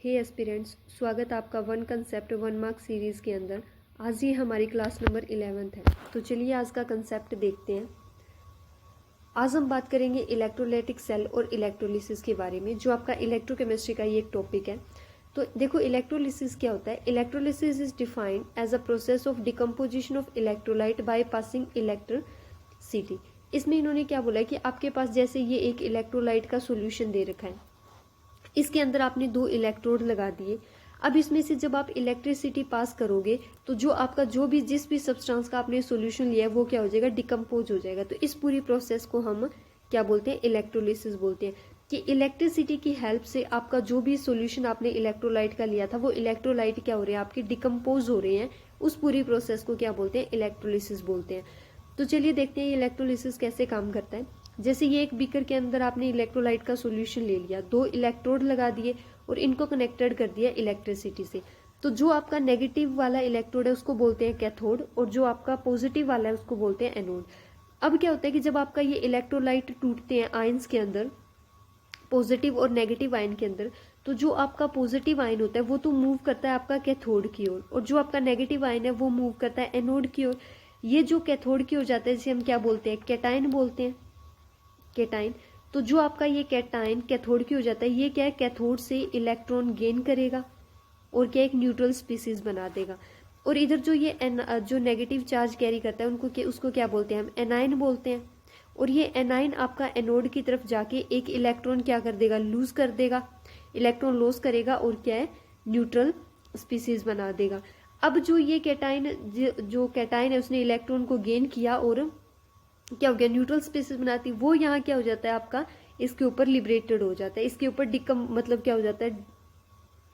हे aspirants, स्वागत आपका one concept one mark series के अंदर। आज ये हमारी क्लास नंबर 11th है। तो चलिए आज का कंसेप्ट देखते हैं। आज हम बात करेंगे इलेक्ट्रोलाइटिक सेल और इलेक्ट्रोलिसिस के बारे में, जो आपका इलेक्ट्रोकेमिस्ट्री का ये एक टॉपिक है। तो देखो, इलेक्ट्रोलिसिस क्या होता है। Electrolysis is defined as a process of decomposition of electrolyte by passing electricity. इसमें इन्होंने क्या बोला है कि आपके पास जैसे ये एक इलेक्ट्रोलाइट का सोल्यूशन दे रखा है, इसके अंदर आपने 2 इलेक्ट्रोड लगा दिए। अब इसमें से जब आप इलेक्ट्रिसिटी पास करोगे तो जो आपका जिस भी सब्सटेंस का आपने सॉल्यूशन लिया है वो क्या हो जाएगा, डिकम्पोज हो जाएगा। तो इस पूरी प्रोसेस को हम क्या बोलते हैं, इलेक्ट्रोलिसिस बोलते हैं। कि इलेक्ट्रिसिटी की हेल्प से आपका जो भी सॉल्यूशन आपने इलेक्ट्रोलाइट का लिया था वो इलेक्ट्रोलाइट क्या हो रहे हैं, आपके डिकम्पोज हो रहे हैं। उस पूरी प्रोसेस को क्या बोलते हैं, इलेक्ट्रोलिसिस बोलते हैं। तो चलिए देखते हैं ये इलेक्ट्रोलिसिस कैसे काम करता है। जैसे ये एक बीकर के अंदर आपने इलेक्ट्रोलाइट का सॉल्यूशन ले लिया, 2 इलेक्ट्रोड लगा दिए और इनको कनेक्टेड कर दिया इलेक्ट्रिसिटी से। तो जो आपका नेगेटिव वाला इलेक्ट्रोड है उसको बोलते हैं कैथोड, और जो आपका पॉजिटिव वाला है उसको बोलते हैं एनोड। अब क्या होता है कि जब आपका ये इलेक्ट्रोलाइट टूटते हैं आयंस के अंदर, पॉजिटिव और नेगेटिव आयन के अंदर, तो जो आपका पॉजिटिव आयन होता है वो तो मूव करता है आपका कैथोड की ओर, और जो आपका नेगेटिव आयन है वो मूव करता है एनोड की ओर। ये जो कैथोड की ओर जाता है जिसे हम क्या बोलते हैं, कैटायन बोलते हैं, कैटाइन। तो जो आपका ये कैटाइन कैथोड की हो जाता है, ये क्या है, कैथोड से इलेक्ट्रॉन गेन करेगा और क्या एक न्यूट्रल स्पीसीज बना देगा। और इधर जो ये जो नेगेटिव चार्ज कैरी करता है उसको क्या बोलते हैं, हम एनाइन बोलते हैं। और ये एनाइन आपका एनोड की तरफ जाके एक इलेक्ट्रॉन क्या कर देगा, लूज कर देगा, इलेक्ट्रॉन लॉस करेगा और क्या है, न्यूट्रल स्पीसीज बना देगा। अब जो ये कैटाइन है उसने इलेक्ट्रॉन को गेन किया और क्या हो गया, न्यूट्रल स्पीसीज बनाती, वो यहाँ क्या हो जाता है आपका, इसके ऊपर लिबरेटेड हो जाता है, इसके ऊपर मतलब क्या हो जाता है,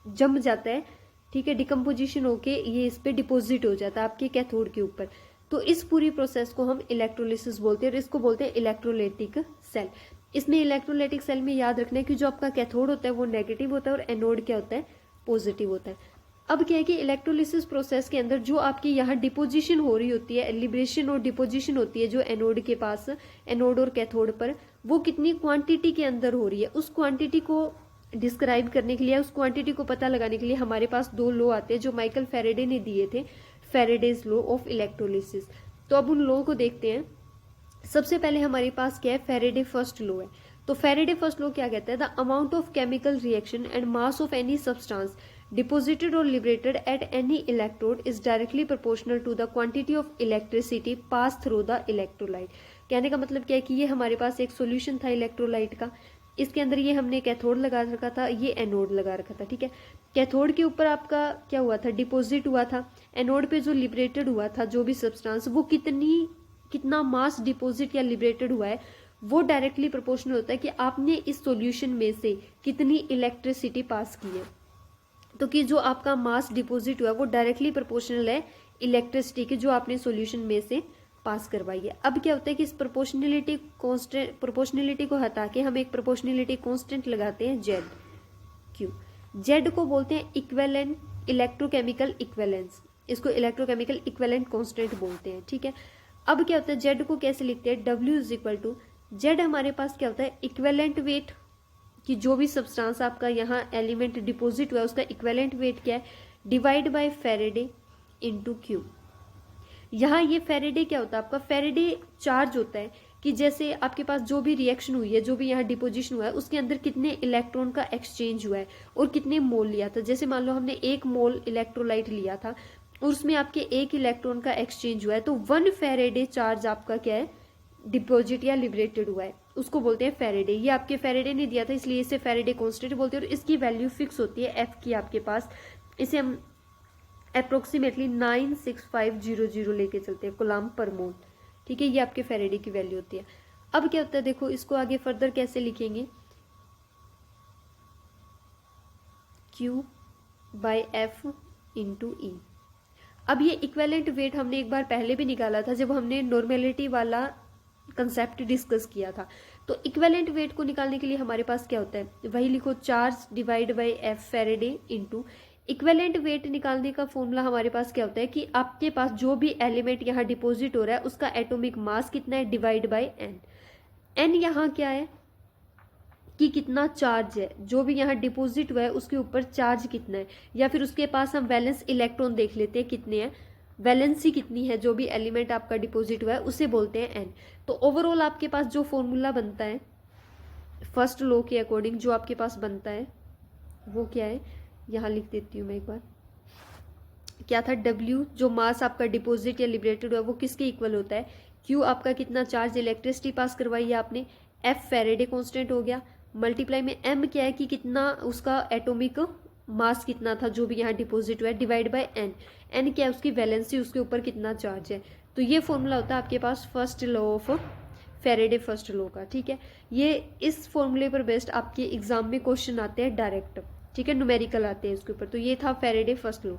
जम जाता है, ठीक है, डिकम्पोजिशन होके ये इस पे डिपोजिट हो जाता है आपके कैथोड के ऊपर। तो इस पूरी प्रोसेस को हम इलेक्ट्रोलिसिस बोलते हैं और इसको बोलते हैं इलेक्ट्रोलाइटिक सेल। इसमें इलेक्ट्रोलाइटिक सेल में याद रखना है कि जो आपका कैथोड होता है वो नेगेटिव होता है और एनोड क्या होता है, पॉजिटिव होता है। अब क्या है कि इलेक्ट्रोलिसिस प्रोसेस के अंदर जो आपकी यहाँ डिपोजिशन हो रही होती है, लिबरेशन और डिपोजिशन होती है जो एनोड के पास, एनोड और कैथोड पर, वो कितनी क्वांटिटी के अंदर हो रही है, उस क्वांटिटी को डिस्क्राइब करने के लिए, उस क्वांटिटी को पता लगाने के लिए हमारे पास 2 लॉ आते हैं जो माइकल फैराडे ने दिए थे, फैराडेज लॉ ऑफ इलेक्ट्रोलिसिस। तो अब उन लॉ को देखते हैं। सबसे पहले हमारे पास क्या है, फैराडे फर्स्ट लॉ है। तो फैराडे फर्स्ट लॉ क्या कहता है, the amount of chemical reaction and mass of any substance deposited or liberated at any electrode is directly proportional to the quantity of electricity passed through the electrolyte। कहने का मतलब क्या है कि ये हमारे पास एक सॉल्यूशन था इलेक्ट्रोलाइट का, इसके अंदर ये हमने कैथोड लगा रखा था, ये एनोड लगा रखा था, ठीक है। कैथोड के ऊपर आपका क्या हुआ था, डिपोजिट हुआ था। एनोड पे जो लिबरेटेड हुआ था जो भी सब्सटेंस, वो कितना मास डिपोजिट या लिबरेटेड हुआ है, वो डायरेक्टली प्रोपोर्शनल होता है कि आपने इस सॉल्यूशन में से कितनी इलेक्ट्रिसिटी पास की है। तो कि जो आपका मास डिपॉजिट हुआ है वो डायरेक्टली प्रोपोर्शनल है इलेक्ट्रिसिटी की जो आपने सॉल्यूशन में से पास करवाई है। अब क्या होता है कि इस प्रोपोर्शनलिटी को हटा के हम एक प्रोपोर्शनलिटी कांस्टेंट लगाते हैं, जेड क्यू। जेड को बोलते हैं इक्विवेलेंट इलेक्ट्रोकेमिकल इक्विवेलेंस, इसको इलेक्ट्रोकेमिकल इक्विवेलेंट कांस्टेंट बोलते हैं, ठीक है। अब क्या होता है, जेड को कैसे लिखते हैं, W is equal to, Z हमारे पास क्या होता है, इक्विवेलेंट वेट, कि जो भी सब्सटेंस आपका यहाँ एलिमेंट डिपॉजिट हुआ है उसका इक्विवेलेंट वेट क्या है, divide by Faraday into Q. यहाँ ये फैराडे क्या होता है, आपका फैराडे चार्ज होता है कि जैसे आपके पास जो भी रिएक्शन हुई है, जो भी यहाँ डिपोजिशन हुआ है, उसके अंदर कितने इलेक्ट्रॉन का एक्सचेंज हुआ है और कितने मोल लिया था। जैसे मान लो हमने 1 मोल इलेक्ट्रोलाइट लिया था और उसमें आपके 1 इलेक्ट्रॉन का एक्सचेंज हुआ है, तो 1 फैराडे चार्ज आपका क्या है, डिपॉजिट या लिबरेटेड हुआ है, उसको बोलते हैं फैराडे। ये आपके फैराडे ने दिया था इसलिए इसे फैराडे कांस्टेंट बोलते हैं और इसकी वैल्यू फिक्स होती है एफ की आपके पास। इसे हम अप्रोक्सीमेटली 96500 लेके चलते हैं कूलम्ब पर मोल, ठीक है। ये आपके फैराडे की वैल्यू होती है। अब क्या होता है, देखो इसको आगे फर्दर कैसे लिखेंगे, Q बाय एफ इंटू ई। अब ये इक्विवेलेंट वेट हमने एक बार पहले भी निकाला था जब हमने नॉर्मेलिटी वाला कंसेप्ट डिस्कस किया था। तो इक्विवेलेंट वेट को निकालने के लिए हमारे पास क्या होता है, वही लिखो, charge divide by F Faraday into. Equivalent weight निकालने का फॉर्मूला हमारे पास क्या होता है कि आपके पास जो भी एलिमेंट यहाँ डिपॉजिट हो रहा है उसका एटॉमिक मास कितना है, डिवाइड बाय एन। एन यहाँ क्या है, कि कितना चार्ज है, जो भी यहाँ डिपॉजिट हुआ है उसके ऊपर चार्ज कितना है, या फिर उसके पास हम वैलेंस इलेक्ट्रॉन देख लेते हैं कितने हैं, वैलेंसी कितनी है, जो भी एलिमेंट आपका डिपॉजिट हुआ है उसे बोलते हैं एन। तो ओवरऑल आपके पास जो फॉर्मूला बनता है फर्स्ट लॉ के अकॉर्डिंग, जो आपके पास बनता है वो क्या है, यहाँ लिख देती हूँ मैं एक बार। क्या था, W जो मास आपका डिपॉजिट या लिबरेटेड हुआ वो किसके इक्वल होता है, Q आपका कितना चार्ज इलेक्ट्रिसिटी पास करवाई है आपने, F फेरेडे कांस्टेंट हो गया, मल्टीप्लाई में M क्या है कि कितना उसका एटॉमिक मास कितना था जो भी यहाँ डिपॉजिट हुआ है, डिवाइड बाय N क्या है उसकी वैलेंसी, उसके ऊपर कितना चार्ज है। तो ये फॉर्मूला होता है आपके पास first law of Faraday first law का। ठीक है, ये इस फॉर्मूले पर बेस्ड आपके एग्जाम में क्वेश्चन आते हैं डायरेक्ट। ठीक है, न्यूमेरिकल आते हैं इसके ऊपर। तो ये था फेरेडे फर्स्ट लॉ,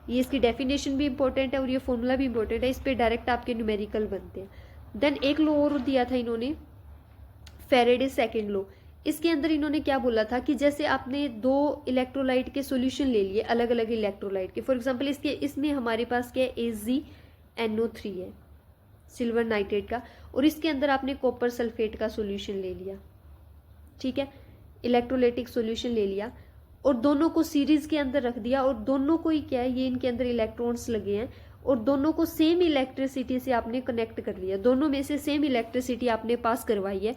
ये इसकी डेफिनेशन भी इंपॉर्टेंट है और ये फॉर्मूला भी इंपॉर्टेंट है, इस पर डायरेक्ट आपके न्यूमेरिकल बनते हैं। देन एक लॉ और दिया था इन्होंने, फेरेडे सेकेंड लॉ। इसके अंदर इन्होंने क्या बोला था कि जैसे आपने दो इलेक्ट्रोलाइट के सॉल्यूशन ले लिए, अलग अलग इलेक्ट्रोलाइट के, फॉर एग्जांपल इसमें हमारे पास क्या है, AgNO3 है सिल्वर नाइट्रेट का, और इसके अंदर आपने कॉपर सल्फेट का सॉल्यूशन ले लिया। ठीक है, इलेक्ट्रोलाइटिक सॉल्यूशन ले लिया और दोनों को सीरीज के अंदर रख दिया, और दोनों को ही क्या है, ये इनके अंदर इलेक्ट्रॉन्स लगे हैं और दोनों को सेम इलेक्ट्रिसिटी से आपने कनेक्ट कर लिया, दोनों में से सेम इलेक्ट्रिसिटी आपने पास करवाई है।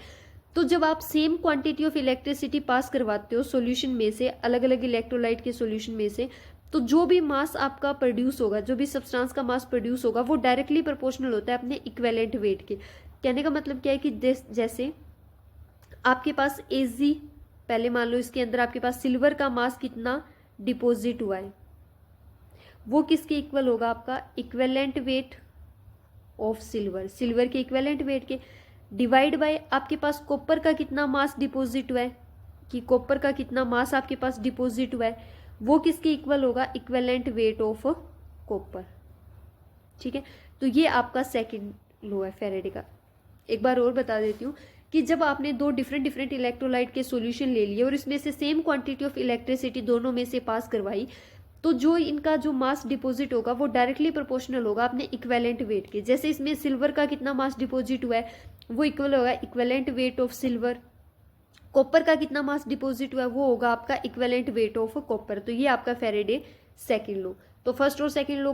तो जब आप same quantity of electricity pass करवाते हो सॉल्यूशन में से, अलग अलग इलेक्ट्रोलाइट के सॉल्यूशन में से, तो जो भी मास आपका प्रोड्यूस होगा, जो भी सब्सटेंस का मास प्रोड्यूस होगा वो डायरेक्टली प्रोपोर्शनल होता है अपने इक्विवेलेंट वेट के। कहने का मतलब क्या है कि जैसे आपके पास Ag, पहले मान लो इसके अंदर आपके पास सिल्वर का मास कितना डिपॉजिट हुआ है, वो किसके इक्वल होगा, आपका equivalent weight of silver, silver के इक्विवेलेंट वेट के, डिवाइड बाय आपके पास कॉपर का कितना मास डिपॉजिट हुआ है, कि कॉपर का कितना मास आपके पास डिपॉजिट हुआ है, वो किसके इक्वल होगा, इक्विवेलेंट वेट ऑफ कॉपर। ठीक है, तो ये आपका सेकंड लॉ है फेरेडे का। एक बार और बता देती हूँ कि जब आपने दो डिफरेंट इलेक्ट्रोलाइट के सॉल्यूशन ले लिए और इसमें से सेम क्वांटिटी ऑफ इलेक्ट्रिसिटी दोनों में से पास करवाई, तो जो इनका जो मास डिपॉजिट होगा वो डायरेक्टली प्रोपोर्शनल होगा अपने इक्विवेलेंट वेट के। जैसे इसमें सिल्वर का कितना मास डिपॉजिट हुआ है वो इक्वल होगा equivalent weight of silver, copper का कितना मास डिपॉजिट हुआ है वो होगा आपका इक्विवेलेंट वेट ऑफ कॉपर। तो ये आपका फेरेडे सेकेंड लॉ। तो फर्स्ट और सेकेंड लॉ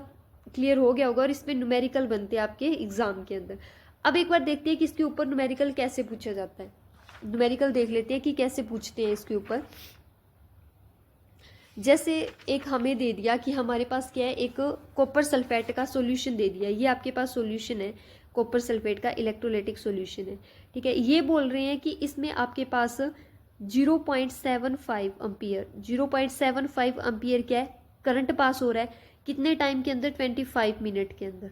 क्लियर हो गया होगा और इसमें न्यूमेरिकल बनते हैं आपके एग्जाम के अंदर। अब एक बार देखते हैं कि इसके ऊपर न्यूमेरिकल कैसे पूछा जाता है। न्यूमेरिकल देख लेते हैं कि कैसे पूछते हैं इसके ऊपर। जैसे एक हमें दे दिया कि हमारे पास क्या है, एक कॉपर सल्फेट का सॉल्यूशन दे दिया, ये आपके पास सॉल्यूशन है कॉपर सल्फेट का, इलेक्ट्रोलाइटिक सॉल्यूशन है। ठीक है, ये बोल रहे हैं कि इसमें आपके पास 0.75 एम्पियर, 0.75 एम्पियर क्या है, करंट पास हो रहा है। कितने टाइम के अंदर, 25 मिनट के अंदर,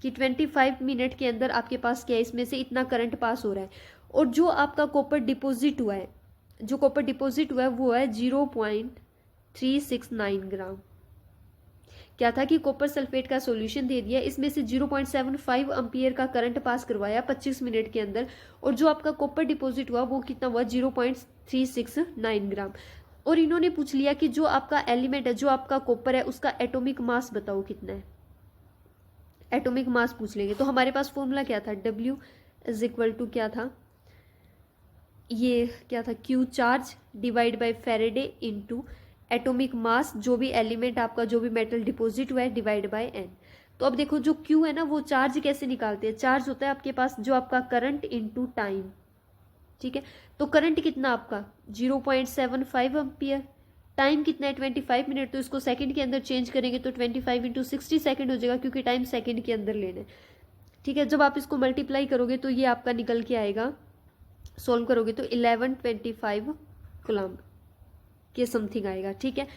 कि 25 मिनट के अंदर आपके पास क्या है, इसमें से इतना करंट पास हो रहा है। और जो आपका कॉपर डिपॉजिट हुआ है, जो कॉपर डिपॉजिट हुआ है वो है 0.369 ग्राम। क्या था कि कॉपर सल्फेट का सॉल्यूशन दे दिया, इसमें से 0.75 एम्पियर का करंट पास करवाया 25 मिनट के अंदर, और जो आपका कॉपर डिपॉजिट हुआ वो कितना हुआ, 0.369 ग्राम। और इन्होंने पूछ लिया कि जो आपका एलिमेंट है, जो आपका कॉपर है, उसका एटॉमिक मास बताओ कितना है। एटॉमिक मास पूछ लेंगे। तो हमारे पास फॉर्मूला क्या था, W इज इक्वल टू क्या था, ये क्या था, Q charge divide by Faraday into atomic mass, जो भी एलिमेंट आपका, जो भी मेटल डिपॉजिट हुआ है, डिवाइड बाय N। तो अब देखो जो Q है ना, वो चार्ज कैसे निकालते हैं, चार्ज होता है आपके पास जो आपका करंट इनटू टाइम। ठीक है, तो करंट कितना आपका 0.75 एम्पियर, टाइम कितना है 25 मिनट, तो इसको सेकंड के अंदर चेंज करेंगे तो 25 इंटू 60 सेकेंड हो जाएगा, क्योंकि टाइम सेकंड के अंदर लेना है। ठीक है, जब आप इसको मल्टीप्लाई करोगे तो ये आपका निकल के आएगा, सॉल्व करोगे तो 1125 कूलम्ब के समथिंग आएगा। ठीक है,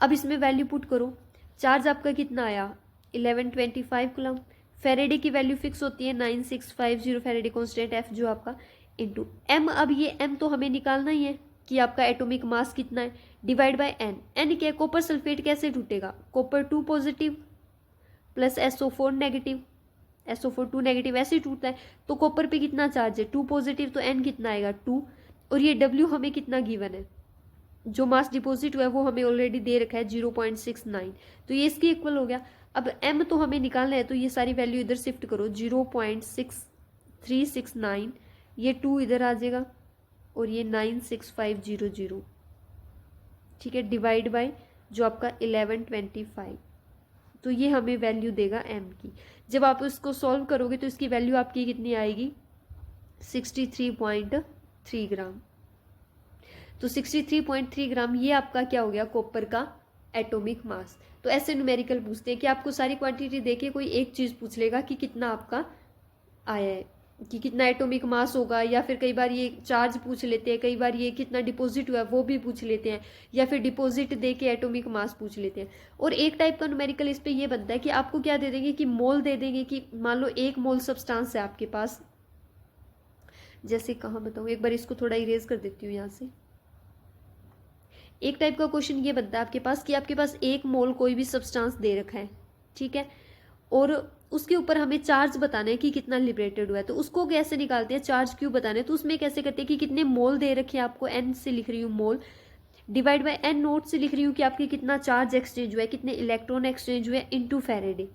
अब इसमें वैल्यू पुट करो, चार्ज आपका कितना आया 1125 कूलम्ब, फेरेडे की वैल्यू फिक्स होती है 9650 फेरेडे कांस्टेंट F जो आपका, इनटू M। अब ये M तो हमें निकालना ही है कि आपका एटॉमिक मास कितना है, डिवाइड बाय N। N क्या है, कॉपर सल्फेट कैसे टूटेगा, copper 2 positive plus SO4 negative, SO4 2 negative, ऐसे ही टूटता है। तो कॉपर पे कितना चार्ज है 2 पॉजिटिव, तो N कितना आएगा 2, और ये W हमें कितना गिवन है, जो मास डिपॉजिट हुआ है वो हमें ऑलरेडी दे रखा है 0.69, तो ये इसके इक्वल हो गया। अब M तो हमें निकालना है, तो ये सारी वैल्यू इधर शिफ्ट करो, 0.6369, ये 2 इधर आ जाएगा और ये 96500, ठीक है, डिवाइड बाय जो आपका 1125, तो ये हमें वैल्यू देगा m की। जब आप इसको सॉल्व करोगे तो इसकी वैल्यू आपकी कितनी आएगी, 63.3 ग्राम। तो 63.3 ग्राम ये आपका क्या हो गया, कॉपर का एटॉमिक मास। तो ऐसे न्यूमेरिकल पूछते हैं कि आपको सारी क्वांटिटी देके कोई एक चीज़ पूछ लेगा कि कितना आपका आया है, कि कितना एटॉमिक मास होगा, या फिर कई बार ये चार्ज पूछ लेते हैं, कई बार ये कितना डिपॉजिट हुआ है वो भी पूछ लेते हैं, या फिर डिपॉजिट दे के एटॉमिक मास पूछ लेते हैं। और एक टाइप का न्यूमेरिकल इस पे ये बनता है कि आपको क्या दे देंगे कि मोल दे देंगे, कि मान लो 1 मोल सब्सटेंस है आपके पास, जैसे कहाँ बताऊँ, एक बार इसको थोड़ा इरेज कर देती हूँ यहाँ से। एक टाइप का क्वेश्चन ये बनता है आपके पास कि आपके पास 1 मोल कोई भी सब्सटेंस दे रखा है, ठीक है, और उसके ऊपर हमें चार्ज बताना है कि कितना लिबरेटेड हुआ है। तो उसको कैसे निकालते हैं, चार्ज क्यों बताना है, तो उसमें कैसे करते हैं कि कितने मोल दे रखे हैं आपको, n से लिख रही हूँ मोल, डिवाइड बाय n नोट से लिख रही हूँ कि आपके कितना चार्ज एक्सचेंज हुआ है, कितने इलेक्ट्रॉन एक्सचेंज हुए इनटू फैरेडे।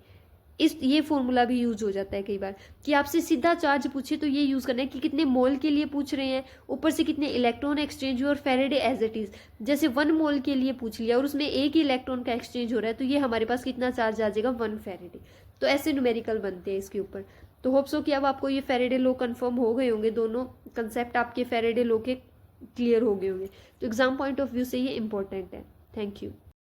ये फॉर्मूला भी यूज हो जाता है कई बार कि आपसे सीधा चार्ज पूछे तो ये यूज़ करना है कि कितने मोल के लिए पूछ रहे हैं, ऊपर से कितने इलेक्ट्रॉन एक्सचेंज हुए और फैरेडे एज इट इज़। जैसे 1 मोल के लिए पूछ लिया और उसमें 1 ही इलेक्ट्रॉन का एक्सचेंज हो रहा है, तो ये हमारे पास कितना चार्ज आ जाएगा, 1 फैरेडे। तो ऐसे न्यूमेरिकल बनते हैं इसके ऊपर। तो होप सो कि अब आपको ये फैरेडे लॉ कन्फर्म हो गए होंगे, दोनों कंसेप्ट आपके फैरेडे लॉ के क्लियर हो गए होंगे। तो एग्जाम पॉइंट ऑफ व्यू से ये इंपॉर्टेंट है। Thank you.